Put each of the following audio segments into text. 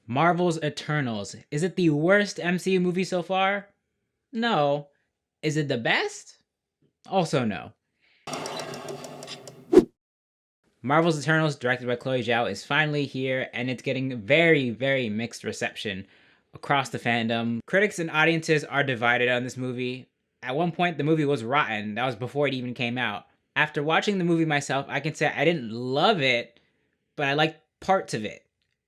Marvel's Eternals. Is it the worst MCU movie so far? No. Is it the best? Also no. Marvel's Eternals, directed by Chloe Zhao, is finally here, and it's getting very, very mixed reception across the fandom. Critics and audiences are divided on this movie. At one point, the movie was rotten. That was before it even came out. After watching the movie myself, I can say I didn't love it, but I liked parts of it.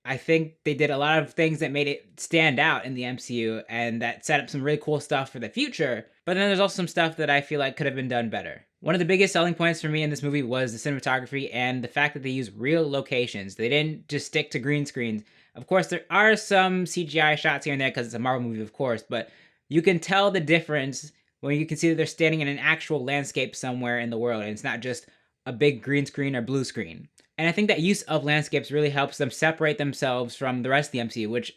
I think they did a lot of things that made it stand out in the MCU and that set up some really cool stuff for the future. But then there's also some stuff that I feel like could have been done better. One of the biggest selling points for me in this movie was the cinematography and the fact that they used real locations. They didn't just stick to green screens. Of course, there are some CGI shots here and there because it's a Marvel movie, of course, but you can tell the difference when you can see that they're standing in an actual landscape somewhere in the world and it's not just a big green screen or blue screen. And I think that use of landscapes really helps them separate themselves from the rest of the MCU, which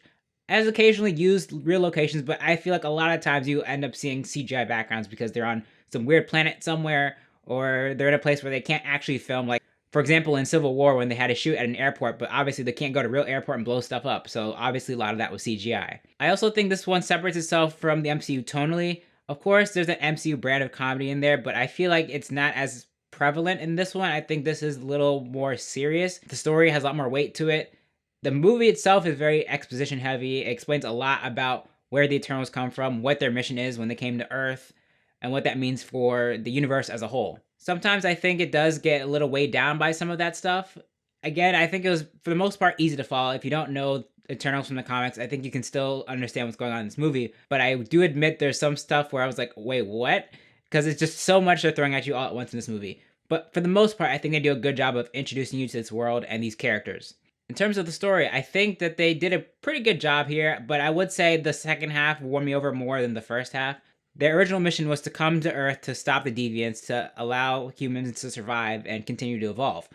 has occasionally used real locations, but I feel like a lot of times you end up seeing CGI backgrounds because they're on some weird planet somewhere, or they're in a place where they can't actually film. Like, for example, in Civil War, when they had to shoot at an airport, but obviously they can't go to a real airport and blow stuff up, so obviously a lot of that was CGI. I also think this one separates itself from the MCU tonally. Of course, there's an MCU brand of comedy in there, but I feel like it's not as prevalent in this one. I think this is a little more serious. The story has a lot more weight to it. The movie itself is very exposition heavy. It explains a lot about where the Eternals come from, what their mission is when they came to Earth, and what that means for the universe as a whole. Sometimes I think it does get a little weighed down by some of that stuff. Again, I think it was, for the most part, easy to follow. If you don't know Eternals from the comics, I think you can still understand what's going on in this movie. But I do admit there's some stuff where I was like, wait, what? Because it's just so much they're throwing at you all at once in this movie. But for the most part, I think they do a good job of introducing you to this world and these characters. In terms of the story, I think that they did a pretty good job here, but I would say the second half won me over more than the first half. Their original mission was to come to Earth to stop the deviants, to allow humans to survive and continue to evolve.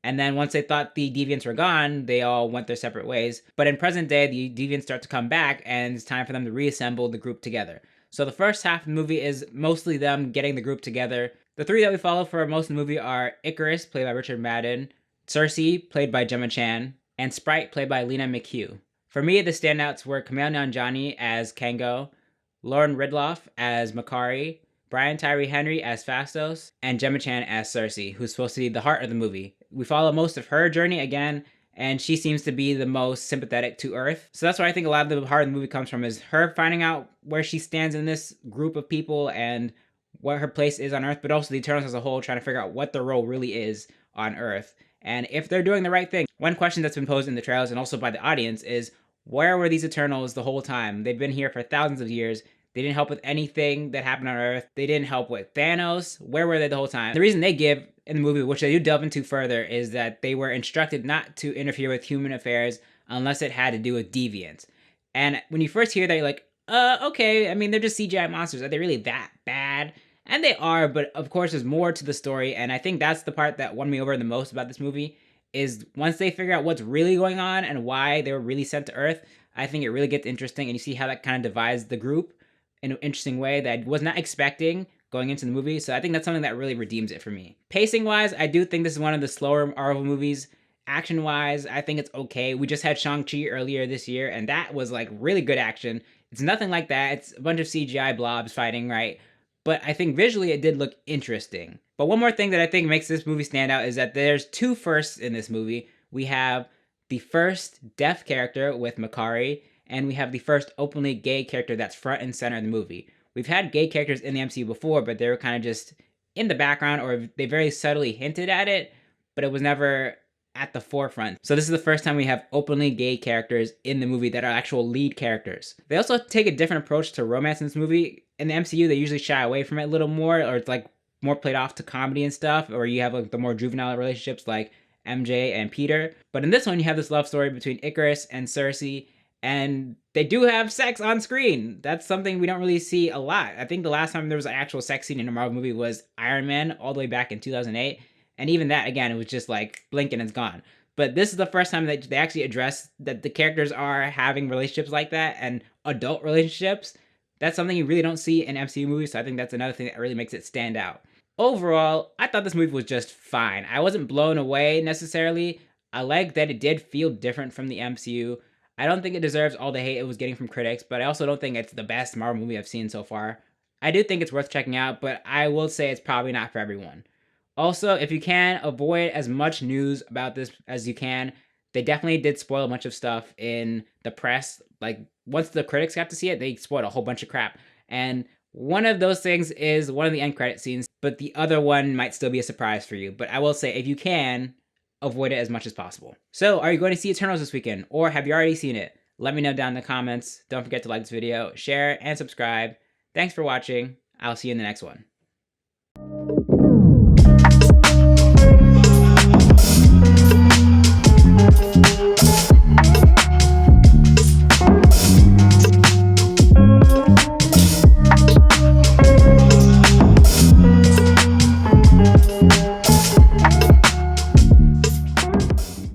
And then once they thought the deviants were gone, they all went their separate ways. But in present day, the deviants start to come back, and it's time for them to reassemble the group together. So the first half of the movie is mostly them getting the group together. The three that we follow for most of the movie are Icarus, played by Richard Madden, Cersei, played by Gemma Chan, and Sprite, played by Lena McHugh. For me, the standouts were Kumail Nanjiani as Kango, Lauren Ridloff as Makari, Brian Tyree Henry as Fastos, and Gemma Chan as Cersei, who's supposed to be the heart of the movie. We follow most of her journey again, and she seems to be the most sympathetic to Earth. So that's where I think a lot of the heart of the movie comes from, is her finding out where she stands in this group of people and what her place is on Earth, but also the Eternals as a whole, trying to figure out what their role really is on Earth and if they're doing the right thing. One question that's been posed in the trailers and also by the audience is, where were these Eternals the whole time? They've been here for thousands of years. They didn't help with anything that happened on Earth. They didn't help with Thanos. Where were they the whole time? The reason they give in the movie, which they do delve into further, is that they were instructed not to interfere with human affairs unless it had to do with deviants. And when you first hear that, you're like, okay, I mean, they're just CGI monsters. Are they really that bad? And they are, but of course there's more to the story, and I think that's the part that won me over the most about this movie, is once they figure out what's really going on and why they were really sent to Earth, I think it really gets interesting, and you see how that kind of divides the group in an interesting way that I was not expecting going into the movie, so I think that's something that really redeems it for me. Pacing-wise, I do think this is one of the slower Marvel movies. Action-wise, I think it's okay. We just had Shang-Chi earlier this year, and that was like really good action. It's nothing like that. It's a bunch of CGI blobs fighting, right? But I think visually it did look interesting. But one more thing that I think makes this movie stand out is that there's two firsts in this movie. We have the first deaf character with Makari, and we have the first openly gay character that's front and center in the movie. We've had gay characters in the MCU before, but they were kind of just in the background, or they very subtly hinted at it, but it was never at the forefront. So this is the first time we have openly gay characters in the movie that are actual lead characters. They also take a different approach to romance in this movie. In the MCU, they usually shy away from it a little more, or it's like more played off to comedy and stuff, or you have like the more juvenile relationships like MJ and Peter. But in this one, you have this love story between Icarus and Cersei, and they do have sex on screen. That's something we don't really see a lot. I think the last time there was an actual sex scene in a Marvel movie was Iron Man, all the way back in 2008. And even that, again, it was just like blink and it's gone. But this is the first time that they actually address that the characters are having relationships like that, and adult relationships. That's something you really don't see in MCU movies, so I think that's another thing that really makes it stand out. Overall, I thought this movie was just fine. I wasn't blown away necessarily. I like that it did feel different from the MCU. I don't think it deserves all the hate it was getting from critics, but I also don't think it's the best Marvel movie I've seen so far. I do think it's worth checking out, but I will say it's probably not for everyone. Also, if you can, avoid as much news about this as you can. They definitely did spoil a bunch of stuff in the press. Like, once the critics got to see it, they spoiled a whole bunch of crap. And one of those things is one of the end credit scenes, but the other one might still be a surprise for you. But I will say, if you can, avoid it as much as possible. So, are you going to see Eternals this weekend, or have you already seen it? Let me know down in the comments. Don't forget to like this video, share, and subscribe. Thanks for watching. I'll see you in the next one.